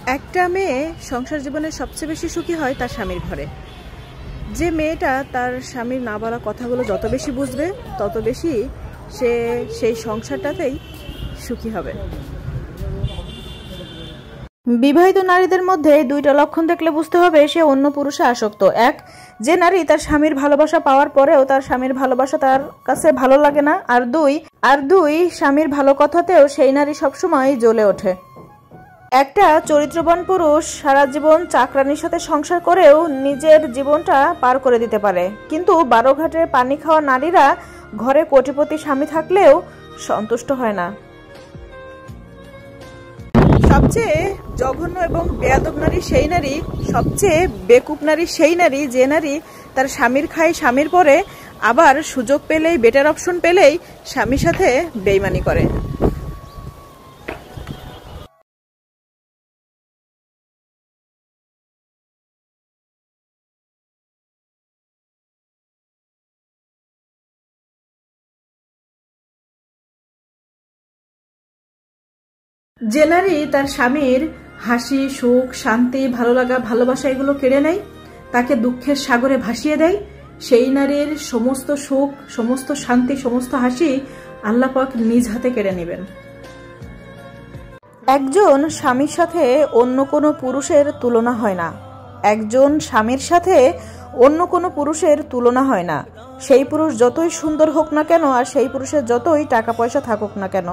একটা মেয়ে সংসার জীবনে সবচেয়ে বেশি সুখী হয় তার স্বামীর ঘরে। যে মেয়েটা তার স্বামীর না বলা কথাগুলো যত বেশি বুঝবে তত বেশি সে সেই সংসারটাতেই সুখী হবে। বিবাহিত নারীদের মধ্যে দুইটা লক্ষণ দেখলে বুঝতে হবে সে অন্য পুরুষে আসক্ত। এক, যে নারী তার স্বামীর ভালোবাসা পাওয়ার পরেও তার স্বামীর ভালোবাসা তার কাছে ভালো লাগে না। আর দুই স্বামীর ভালো কথাতেও সেই নারী সবসময় জ্বলে ওঠে। একটা চরিত্রবান পুরুষ সারা জীবন চাকরানির সাথে সংসার করেও নিজের জীবনটা পার করে দিতে পারে, কিন্তু 12 ঘাটের পানি খাওয়া নারীরা ঘরে কোটিপতি স্বামী থাকলেও সন্তুষ্ট হয় না। সবচেয়ে জঘন্য এবং বেয়াদব নারী সেই নারী, সবচেয়ে বেকুব নারী সেই নারী যে নারী তার স্বামীর খায় স্বামীর পরে আবার সুযোগ পেলেই, বেটার অপশন পেলেই স্বামীর সাথে বেইমানি করে। যে নারী তার স্বামীর হাসি, সুখ, শান্তি, ভালো লাগা, ভালোবাসা এগুলো কেড়ে নেয়, তাকে দুঃখের সাগরে ভাসিয়ে দেয়, সেই নারীর সমস্ত সুখ, সমস্ত শান্তি, সমস্ত হাসি আল্লাহ পাক নিজ হাতে কেড়ে নেবেন। একজন স্বামীর সাথে অন্য কোনো পুরুষের তুলনা হয় না। একজন স্বামীর সাথে অন্য কোনো পুরুষের তুলনা হয় না। সেই পুরুষ যতই সুন্দর হোক না কেন, আর সেই পুরুষের যতই টাকা পয়সা থাকুক না কেন।